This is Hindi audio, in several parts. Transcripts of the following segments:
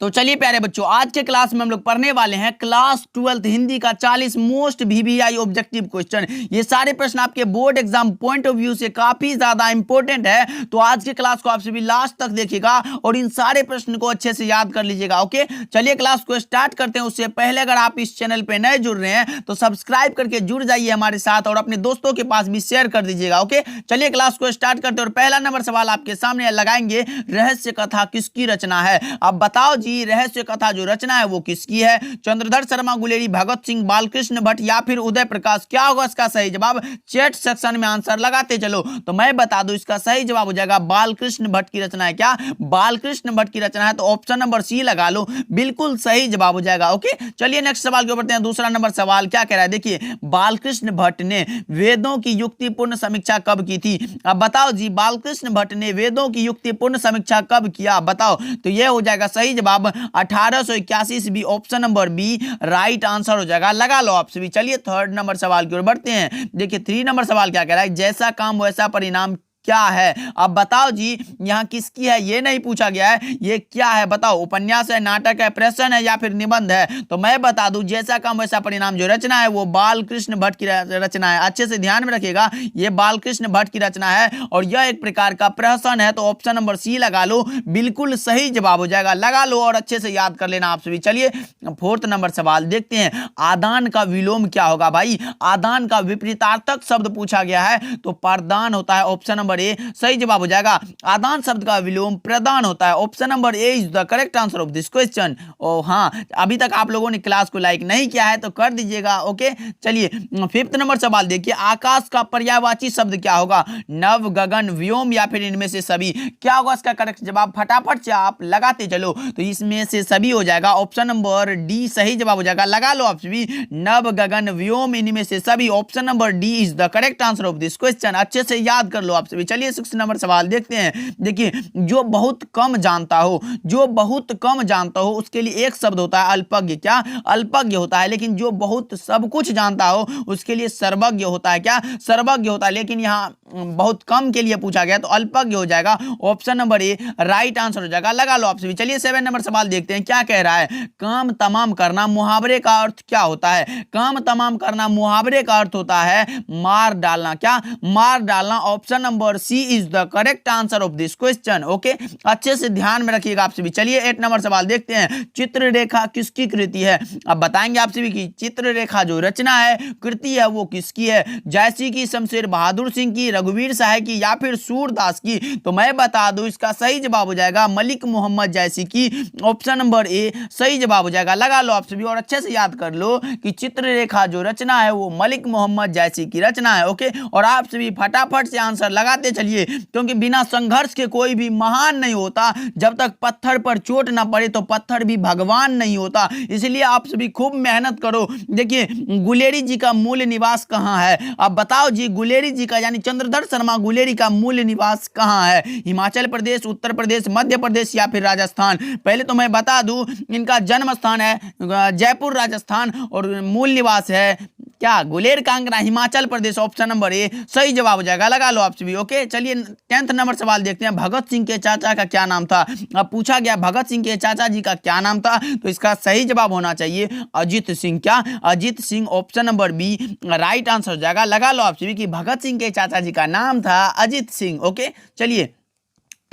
तो चलिए प्यारे बच्चों, आज के क्लास में हम लोग पढ़ने वाले हैं क्लास 12th हिंदी का 40 मोस्ट वीवीआई ऑब्जेक्टिव क्वेश्चन। ये सारे प्रश्न आपके board exam point of view से काफी ज्यादा इंपॉर्टेंट है, तो आज के क्लास को आप सभी लास्ट तक देखिएगा और इन सारे प्रश्न को अच्छे से याद कर लीजिएगा। ओके, चलिए क्लास को स्टार्ट करते हैं। उससे पहले अगर आप इस चैनल पे नए जुड़ रहे हैं तो सब्सक्राइब करके जुड़ जाइए हमारे साथ और अपने दोस्तों के पास भी शेयर कर दीजिएगा। ओके, चलिए क्लास को स्टार्ट करते हैं और पहला नंबर सवाल आपके सामने लगाएंगे, रहस्य कथा किसकी रचना है? अब बताओ जी, रहस्य कथा जो रचना है वो किसकी है? चंद्रधर शर्मा गुलेरी, भगत सिंह, बालकृष्ण भट्ट या फिर उदय प्रकाश? क्या होगा इसका सही जवाब? चैट सेक्शन में आंसर लगाते चलो। तो मैं बता दूं, इसका सही जवाब हो जाएगा बालकृष्ण भट्ट की रचना है। क्या बालकृष्ण भट्ट की रचना है? तो ऑप्शन नंबर सी लगा लो, बिल्कुल सही जवाब हो जाएगा। ओके, चलिए नेक्स्ट सवाल के ऊपर बढ़ते हैं। दूसरा नंबर सवाल क्या कह रहा है, देखिए, बालकृष्ण भट्ट ने वेदों की युक्तिपूर्ण समीक्षा कब की थी? अब बताओ जी, बालकृष्ण भट्ट ने वेदों की युक्तिपूर्ण समीक्षा कब किया? बताओ। तो यह हो जाएगा सही जवाब 1881 ईस्वी, option number B right answer हो जाएगा। लगा लो आप सभी। चलिए थर्ड नंबर सवाल की ओर बढ़ते हैं। देखिए 3 नंबर सवाल क्या कह रहा है, जैसा काम वैसा परिणाम क्या है? अब बताओ जी, यहां किसकी है ये नहीं पूछा गया है, ये क्या है बताओ? उपन्यास है, नाटक है, प्रश्न है या फिर निबंध है? तो मैं बता दूं, जैसा काम वैसा परिणाम जो रचना है वो बालकृष्ण भट्ट की रचना है। अच्छे से ध्यान में रखिएगा, ये बालकृष्ण भट्ट की रचना है और यह एक प्रकार का प्रहसन है। तो ऑप्शन नंबर सी लगा लो, बिल्कुल सही जवाब हो जाएगा। लगा लो और अच्छे से याद कर लेना आप सभी। चलिए फोर्थ नंबर सवाल देखते हैं, आदान का विलोम क्या होगा? भाई आदान का विपरीतार्थक शब्द पूछा गया है, तो प्रदान होता है। ऑप्शन नंबर ए सही जवाब हो जाएगा। आदान शब्द का विलोम प्रदान होता है। Option number A is the correct answer of this question. ओ हाँ, अभी तक आप लोगों ने क्लास को लाइक नहीं किया है तो कर दीजिएगा। ओके, चलिए फिफ्थ नंबर सवाल देखिए, आकाश का पर्यायवाची शब्द क्या होगा? नभ, गगन, व्योम या फिर इनमें से सभी? क्या होगा इसका करेक्ट जवाब? फटाफट से आप लगाते चलो। तो इसमें से सभी हो जाएगा। ऑप्शन नंबर डी सही जवाब हो जाएगा। लगा लो आप सभी, नभ, गगन, व्योम, इनमें से सभी। Option number D is the correct answer of this question. अच्छे से याद कर लो आप सभी। चलिए 6 नंबर सवाल देखते हैं। देखिए, जो बहुत कम जानता हो, जो बहुत कम जानता हो उसके लिए एक शब्द होता है अल्पज्ञ। क्या? अल्पज्ञ होता है। लेकिन जो बहुत सब कुछ जानता हो उसके लिए सर्वज्ञ होता है। क्या? सर्वज्ञ होता है। लेकिन यहाँ बहुत कम के लिए पूछा गया तो अल्पज्ञ हो जाएगा। Option number A right answer हो जाएगा। लगा लो आप सभी। चलिए 7 नंबर सवाल देखते हैं, क्या कह रहा है, काम तमाम करना मुहावरे का अर्थ क्या होता है? काम तमाम करना मुहावरे का अर्थ होता है मार डालना। क्या? मार डालना। Option number C is the correct answer of this question. Okay, अच्छे से ध्यान में रखिएगा आप सभी। चलिए 8 नंबर सवाल देखते हैं, चित्ररेखा किसकी कृति है? अब बताएंगे आप सभी की चित्ररेखा जो रचना है, कृति है, वो किसकी है? जयसी की, शमशेर बहादुर सिंह की, रघुवीर शाह की या फिर सूरदास की? तो मैं बता दूं, इसका सही जवाब हो जाएगा मलिक मोहम्मद जयसी की। ऑप्शन नंबर ए सही जवाब हो जाएगा। लगा लो आप सभी और अच्छे से याद कर लो कि चित्ररेखा जो रचना है वो मलिक मोहम्मद जयसी की रचना है। ओके, और आप सभी फटाफट से आंसर लगाते चलिए, क्योंकि बिना संघर्ष के कोई भी महान नहीं होता। जब तक पत्थर पर चोट ना पड़े तो पत्थर भी भगवान नहीं होता। इसलिए आप सभी खूब मेहनत करो। देखिए, गुलेरी जी का मूल निवास कहां है? अब बताओ जी, गुलेरी जी का यानी चंद्रधर शर्मा गुलेरी का मूल निवास कहां है? हिमाचल प्रदेश, उत्तर प्रदेश, मध्य प्रदेश या फिर राजस्थान? पहले तो मैं बता दूं, इनका जन्म स्थान है जयपुर राजस्थान और मूल निवास है क्या? गुलेर कांगड़ा हिमाचल प्रदेश। ऑप्शन नंबर ए सही जवाब हो जाएगा। लगा लो आप सभी। ओके, चलिए 10th नंबर सवाल देखते हैं, भगत सिंह के चाचा का क्या नाम था? अब पूछा गया भगत सिंह के चाचा जी का क्या नाम था, तो इसका सही जवाब होना चाहिए अजीत सिंह। क्या? Ajit Singh. Option number B right answer हो जाएगा। लगा लो आप सभी कि भगत सिंह के चाचा जी का नाम था अजीत सिंह। ओके, चलिए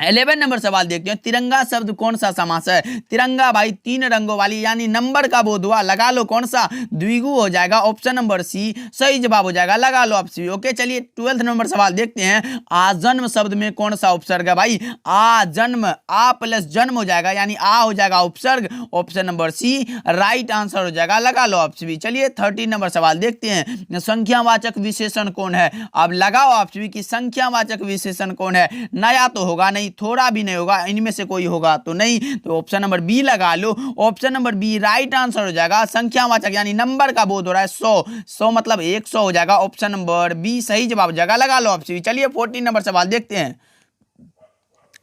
11 नंबर सवाल देखते हैं, तिरंगा शब्द कौन सा समास है? तिरंगा भाई 3 रंगों वाली यानी नंबर का बोध हुआ। लगा लो कौन सा? द्विगु हो जाएगा। ऑप्शन नंबर सी सही जवाब हो जाएगा। लगा लो आप सभी। ओके, चलिए 12th नंबर सवाल देखते हैं, आजन्म शब्द में कौन सा उपसर्ग है? भाई आजन्म, आ प्लस जन्म हो जाएगा यानी आ हो जाएगा उपसर्ग। Option number C right answer हो जाएगा। लगा लो आप सभी। चलिए 13 नंबर सवाल देखते हैं, संख्यावाचक विशेषण कौन है? अब लगाओ आप सभी की संख्यावाचक विशेषण कौन है? नया तो होगा नहीं, थोड़ा भी नहीं होगा, इनमें से कोई होगा तो नहीं। तो ऑप्शन नंबर बी लगा लो। Option number B right answer हो जाएगा। संख्यावाचक यानी नंबर का बोध हो रहा है 100 मतलब 100 हो जाएगा। ऑप्शन नंबर बी सही जवाब हो जाएगा। लगा लो आप सभी। चलिए 14 नंबर सवाल देखते हैं,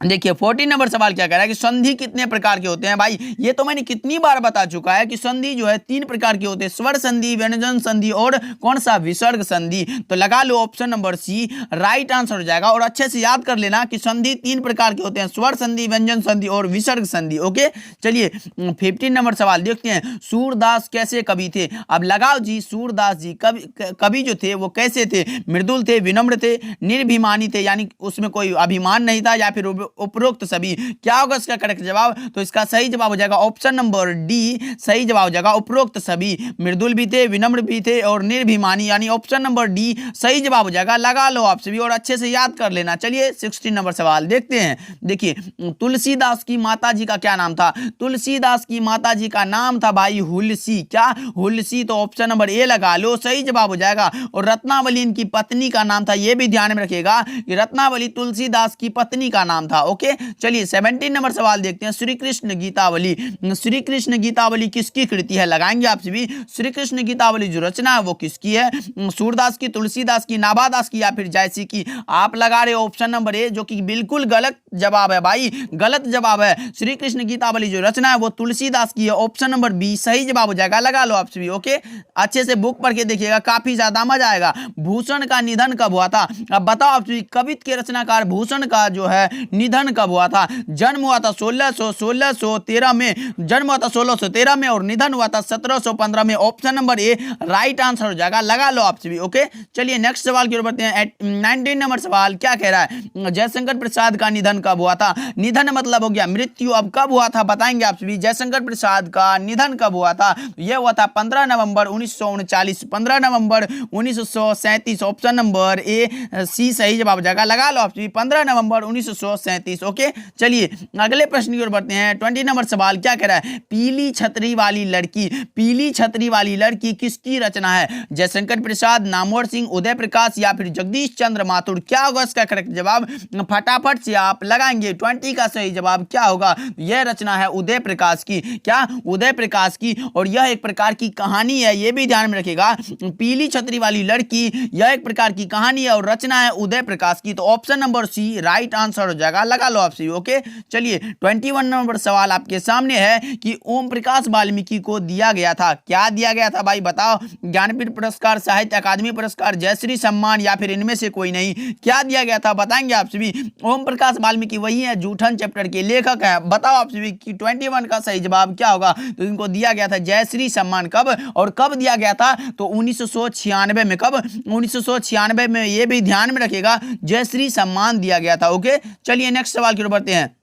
देखिए 14 नंबर सवाल क्या कह रहा है कि संधि कितने प्रकार के होते हैं। भाई ये तो मैंने कितनी बार बता चुका है कि संधि जो है 3 प्रकार के होते हैं, स्वर संधि, व्यंजन संधि और कौन सा, विसर्ग संधि। तो लगा लो option number C right answer हो जाएगा। और अच्छे से याद कर लेना कि संधि 3 प्रकार के होते हैं, स्वर संधि, व्यंजन संधि और विसर्ग संधि। ओके चलिए 15 नंबर सवाल देखते हैं। सूरदास कैसे कवि थे। अब लगाओ जी, सूरदास जी कवि जो थे वो कैसे थे, मृदुल थे, विनम्र थे, निर्भिमानी थे, यानी उसमें कोई अभिमान नहीं था, या फिर उपरोक्त सभी। क्या होगा इसका करेक्ट जवाब, तो इसका सही जवाब हो जाएगा ऑप्शन नंबर डी, सही जवाब हो जाएगा उपरोक्त सभी। मृदुल भी थे, विनम्र भी थे और निर्भिमानी, यानी ऑप्शन नंबर डी सही जवाब हो जाएगा। लगा लो आप सभी और अच्छे से याद कर लेना। चलिए 16 नंबर सवाल देखते हैं। देखिए तुलसीदास की माता जी का क्या नाम था। तुलसीदास की माता जी का नाम था भाई हुलसी। क्या, हुलसी। तो ऑप्शन नंबर ए लगा लो, सही जवाब हो जाएगा। और रत्नावली इनकी पत्नी का नाम था, यह भी ध्यान में रखिएगा कि रत्नावली तुलसीदास की पत्नी का नाम था। ओके चलिए 17 नंबर सवाल देखते हैं। श्री कृष्ण गीतावली, श्री कृष्ण गीतावली किसकी कृति है, लगाएंगे आपसे भी। श्री कृष्ण गीतावली जो रचना है वो किसकी है, सूरदास की, तुलसीदास की, नाभादास की या फिर जयसी की। आप लगा रहे हो ऑप्शन नंबर ए, जो कि बिल्कुल गलत जवाब है भाई, गलत जवाब है। श्री कृष्ण गीतावली जो रचना है वो तुलसीदास की है, ऑप्शन नंबर बी सही जवाब हो जाएगा। लगा लो आप सभी। ओके अच्छे से बुक पढ़ के देखिएगा, काफी ज्यादा मजा आएगा। भूषण का निधन कब हुआ था। अब बताओ आप सभी, कवित्त के रचनाकार भूषण का जो है निधन कब हुआ था। जन्म हुआ था 1613 में, जन्म हुआ था 1613 में और निधन हुआ था 1715 में। Option number A right answer हो जाएगा। लगा लो आप सभी। ओके चलिए नेक्स्ट सवाल की ओर बढ़ते हैं। 19 नंबर सवाल क्या कह रहा है, जयशंकर प्रसाद का निधन कब हुआ था। निधन मतलब हो गया मृत्यु, अब कब हुआ था बताएंगे आप सभी। जयशंकर प्रसाद का निधन कब हुआ था, यह हुआ था 15 नवंबर 1939, 15 नवंबर 1937। ऑप्शन नंबर ए सी सही जवाब हो जाएगा। लगा लो आप सभी 15 नवंबर 1937। ओके चलिए अगले प्रश्न की ओर बढ़ते हैं। 20 नंबर सवाल क्या कह रहा है, पीली छतरी वाली लड़की, पीली छतरी वाली लड़की किसकी रचना है। जयशंकर प्रसाद, नामवर सिंह, उदय प्रकाश या फिर जगदीश चंद्र माथुर। क्या होगा इसका करेक्ट जवाब, फटाफट से आप लगाएंगे। 20 का सही जवाब क्या होगा, यह रचना है उदय प्रकाश की। क्या, उदय प्रकाश की। और यह एक प्रकार की कहानी है, यह भी ध्यान में रखिएगा। पीली छतरी वाली लड़की यह एक प्रकार की कहानी है और रचना है उदय प्रकाश की। तो option number C right answer हो जाएगा। लगा लो आप सभी। ओके चलिए 21 नंबर सवाल आपके सामने है कि ओम प्रकाश वाल्मीकि को दिया गया था, क्या दिया गया था भाई बताओ। ज्ञानपीठ पुरस्कार, साहित्य अकादमी पुरस्कार, जयश्री सम्मान या फिर इनमें से कोई नहीं। क्या दिया गया था बताएंगे आप सभी। ओम प्रकाश वाल्मीकि वही है, जूठन चैप्टर के लेखक है। बताओ आप सभी कि 21 का सही जवाब क्या होगा। तो इनको दिया गया था जयश्री सम्मान। कब और कब दिया गया था, तो 1996 में। कब, 1996 में। ये भी ध्यान में रखिएगा, जयश्री सम्मान दिया गया था। ओके चलिए नेक्स्ट सवाल की ओर बढ़ते हैं।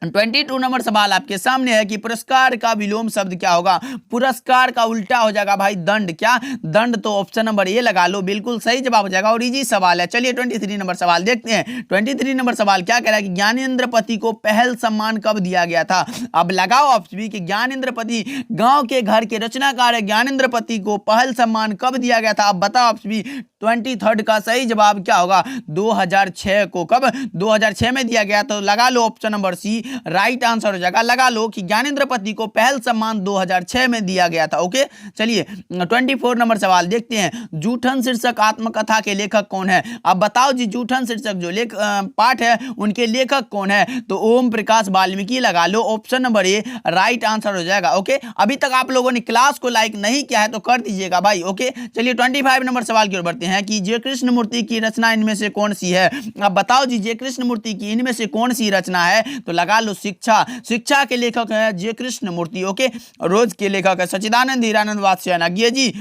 22 नंबर सवाल आपके सामने है कि पुरस्कार का विलोम शब्द क्या होगा। पुरस्कार का उल्टा हो जाएगा भाई दंड। क्या, दंड। तो ऑप्शन नंबर ए लगा लो, बिल्कुल सही जवाब हो जाएगा और इजी सवाल है। चलिए 23 नंबर सवाल देखते हैं। 23 नंबर सवाल क्या कह रहा है कि ज्ञानेंद्रपति को पहल सम्मान कब दिया गया था। अब लगाओ आप सभी कि ज्ञानेंद्रपति गांव के घर के रचनाकार है, ज्ञानेंद्रपति को पहल सम्मान कब दिया गया था। अब बताओ आप सभी 23 का सही जवाब क्या होगा, 2006 को। कब, 2006 में दिया गया। तो लगा लो option number C right answer हो जाएगा। लगा लो कि ज्ञानेंद्रपति को पहल सम्मान 2006 में दिया गया था। ओके चलिए 24 नंबर सवाल देखते हैं। जूठन शीर्षक आत्मकथा के लेखक कौन है। अब बताओ जी, जूठन शीर्षक जो पाठ है उनके लेखक कौन है। तो ओम प्रकाश वाल्मीकि। लगा लो option number A right answer हो जाएगा। ओके अभी तक आप लोगों ने क्लास को लाइक नहीं किया है तो कर दीजिएगा भाई। ओके चलिए 25 नंबर सवाल की ओर बढ़ते हैं कि जय कृष्ण मूर्ति की रचना इनमें से कौन सी है। अब बताओ जी, जय कृष्ण मूर्ति की इनमें से कौन सी रचना है। तो लगा लो शिक्षा। शिक्षा के लेखक है जय कृष्ण मूर्ति। ओके रोज के लेखक है सच्चिदानंद हीरानंद वात्स्यायन जी।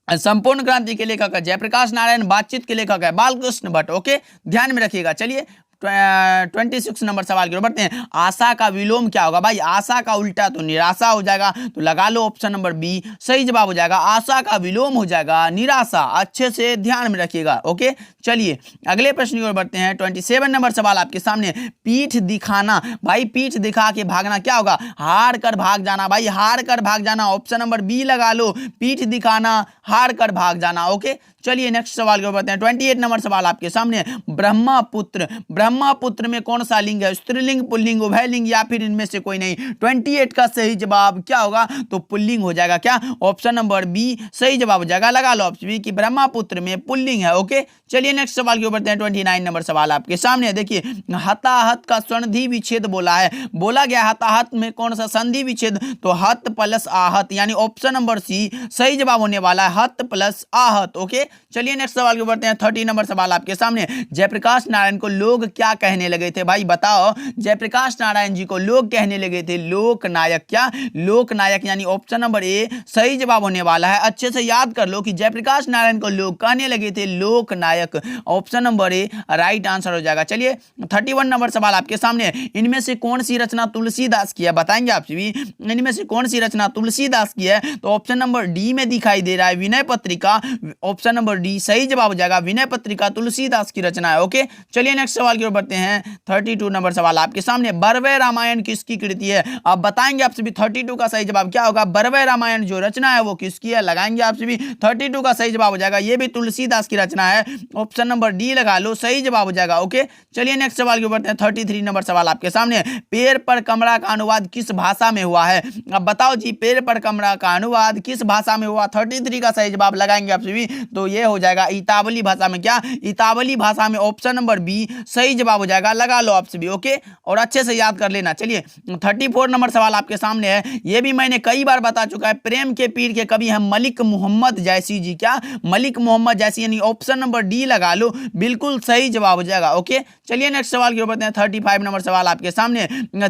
संपूर्ण क्रांति के लेखक है जयप्रकाश नारायण। बातचीत के लेखक है बालकृष्ण भट्ट। ओके ध्यान में रखिएगा। चलिए 26 नंबर सवाल की ओर बढ़ते हैं। आशा का विलोम क्या होगा भाई। आशा का उल्टा तो निराशा हो जाएगा। तो लगा लो ऑप्शन नंबर बी सही जवाब हो जाएगा। आशा का विलोम हो जाएगा निराशा। अच्छे से ध्यान में रखिएगा। ओके चलिए अगले प्रश्न की ओर बढ़ते हैं। 27 नंबर सवाल आपके सामने। पीठ दिखाना भाई, पीठ दिखा के भागना क्या होगा। हार कर भाग जाना भाई, हार कर भाग जाना। ऑप्शन नंबर बी लगा लो, पीठ दिखाना, हार कर भाग जाना। ओके चलिए नेक्स्ट सवाल की ओर बढ़ते हैं। 28 नंबर सवाल आपके सामने। ब्रह्मपुत्र ब्रह्मपुत्र में कौन सा लिंग है, स्त्रीलिंग, पुल्लिंग, उभयलिंग या फिर इनमें से कोई नहीं। 28 का सही जवाब क्या होगा, तो पुल्लिंग हो जाएगा। क्या, ऑप्शन नंबर बी सही जवाब हो जाएगा। लगा लो ऑप्शन बी कि ब्रह्मपुत्र में पुल्लिंग है। ओके, चलिए नेक्स्ट सवाल के ऊपर बढ़ते हैं। 29 नंबर सवाल आपके सामने है। देखिए, हताहत का संधि विच्छेद बोला है, बोला गया हताहत में कौन सा संधि विच्छेद, तो हत प्लस आहत, यानी ऑप्शन नंबर सी सही जवाब होने वाला है, हत प्लस आहत। ओके, चलिए नेक्स्ट सवाल के ऊपर बढ़ते हैं। 30 नंबर सवाल आपके सामने। जयप्रकाश नारायण को लोग क्या कहने लगे थे, भाई बताओ। जयप्रकाश नारायण जी को लोग कहने लगे थे लोकनायक। क्या, लोकनायक, यानी ऑप्शन नंबर ए सही जवाब होने वाला है। अच्छे से याद कर लो कि जयप्रकाश नारायण को लोग कहने लगे थे लोकनायक, option number A right answer हो जाएगा। चलिए 31 नंबर सवाल आपके सामने। इनमें से कौन सी रचना तुलसीदास की है, बताएंगे आपसे भी। इनमें से कौन सी रचना तुलसीदास की है, तो ऑप्शन नंबर डी में दिखाई दे रहा है Vinay Patrika, option number D सही जवाब हो जाएगा। विनय पत्रिका तुलसीदास की रचना है। ओके, चलिए नेक्स्ट सवाल की ओर बढ़ते हैं। 32 नंबर सवाल आपके सामने। बरवे रामायण किसकी कृति है, आप बताएंगे आपसे भी 32 का सही जवाब क्या होगा। बरवे रामायण जो रचना है वो किसकी है, लगाएंगे आपसे भी। 32 का सही जवाब हो जाएगा, ये भी तुलसीदास की रचना है, ऑप्शन नंबर डी लगा लो, सही जवाब हो जाएगा। ओके, चलिए नेक्स्ट सवाल की ओर बढ़ते हैं। 33 नंबर सवाल आपके सामने। पेड़ पर कमरा का अनुवाद किस भाषा में हुआ है, अब बताओ जी, पेड़ पर कमरा का अनुवाद किस भाषा में हुआ। 33 का सही जवाब लगाएंगे आपसे भी, तो ये हो जाएगा इतावली भाषा में। क्या, इतावली भाषा में, ऑप्शन नंबर बी सही जवाब हो जाएगा। लगा लो आपसे भी। ओके, और अच्छे से याद कर लेना। चलिए 34 नंबर सवाल आपके सामने है, ये भी मैंने कई बार बता चुका है। प्रेम के पीर के कवि हैं मलिक मोहम्मद जैसी जी। क्या, मलिक मोहम्मद जैसी, यानी ऑप्शन नंबर डी लगा लो, बिल्कुल सही जवाब हो जाएगा। ओके, चलिए नेक्स्ट सवाल की ओर बढ़ते हैं। 35 नंबर सवाल आपके सामने।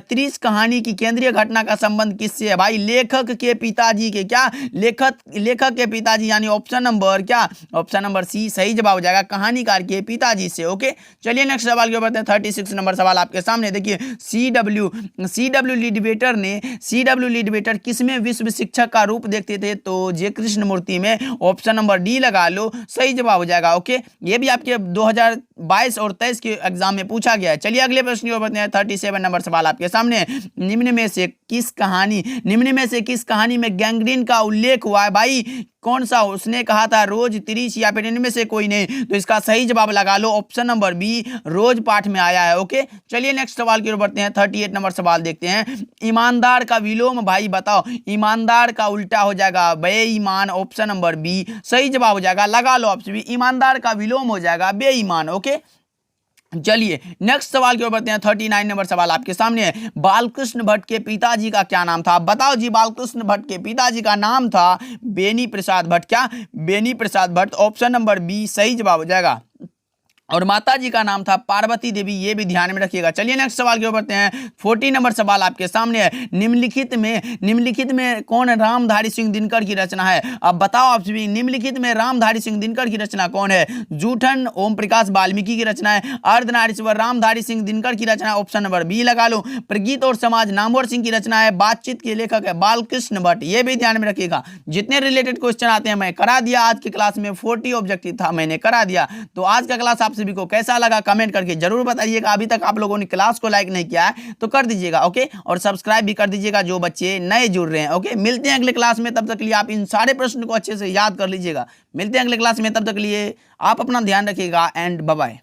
30 कहानी की केंद्रीय घटना का संबंध किससे है, भाई लेखक के पिताजी के। क्या, लेखक के पिताजी, यानी ऑप्शन नंबर क्या, ऑप्शन नंबर सी सही जवाब हो जाएगा, कहानीकार के पिताजी से। ओके, चलिए नेक्स्ट सवाल की ओर बढ़ते हैं। 36 नंबर सवाल आपके सामने। देखिए, सीडब्ल्यू लीडबेटर किसमें विश्व शिक्षक का रूप देखते थे, तो जे कृष्णमूर्ति में, ऑप्शन नंबर डी लगा लो, सही जवाब हो जाएगा। ओके, ये भी आपके 2022 और 23 के एग्जाम में पूछा गया है। चलिए अगले प्रश्न की ओर बढ़ते हैं। 37 नंबर सवाल आपके सामने। निम्न में से किस कहानी में गैंग्रीन का उल्लेख हुआ है, भाई कौन सा, उसने कहा था रोज तिरिश या फिर इनमें से कोई नहीं, तो इसका सही जवाब लगा लो, ऑप्शन नंबर बी रोज पाठ में आया है। ओके, चलिए नेक्स्ट सवाल की ओर बढ़ते हैं। 38 नंबर सवाल देखते हैं। ईमानदार का विलोम, भाई बताओ, ईमानदार का उल्टा हो जाएगा बेईमान, ऑप्शन नंबर बी सही जवाब हो जाएगा। लगा लो आपसे भी, ईमानदार का विलोम हो जाएगा बेईमान। ओके, चलिए नेक्स्ट सवाल की ओर बढ़ते हैं। 39 नंबर सवाल आपके सामने है। बालकृष्ण भट्ट के पिताजी का क्या नाम था, बताओ जी। बालकृष्ण भट्ट के पिताजी का नाम था बेनी प्रसाद भट्ट। क्या, Beni Prasad Bhatt, option number B सही जवाब हो जाएगा। और माता जी का नाम था पार्वती देवी, ये भी ध्यान में रखिएगा। चलिए नेक्स्ट सवाल की ओर बढ़ते हैं। 40 नंबर सवाल आपके सामने है। निम्नलिखित में कौन रामधारी सिंह दिनकर की रचना है, अब बताओ आप सभी। निम्नलिखित में रामधारी सिंह दिनकर की रचना कौन है, जूठन ओम प्रकाश वाल्मीकि की रचना है, अर्धनारीश्वर रामधारी सिंह दिनकर की रचना है, ऑप्शन नंबर बी लगा लो। प्रगीत और समाज नामवर सिंह की रचना है, बातचीत के लेखक है बालकृष्ण भट्ट, ये भी ध्यान में रखिएगा। जितने रिलेटेड क्वेश्चन आते हैं मैं करा दिया, आज की क्लास में 40 ऑब्जेक्टिव था, मैंने करा दिया। तो आज का क्लास आप सभी को कैसा लगा कमेंट करके जरूर बताइएगा। अभी तक आप लोगों ने क्लास को लाइक नहीं किया है तो कर दीजिएगा। ओके, और सब्सक्राइब भी कर दीजिएगा जो बच्चे नए जुड़ रहे हैं। ओके, मिलते हैं अगले क्लास में, तब तक के लिए आप इन सारे प्रश्न को अच्छे से याद कर लीजिएगा। मिलते हैं अगले क्लास में, तब तक के लिए आप अपना ध्यान रखिएगा एंड बाय बाय।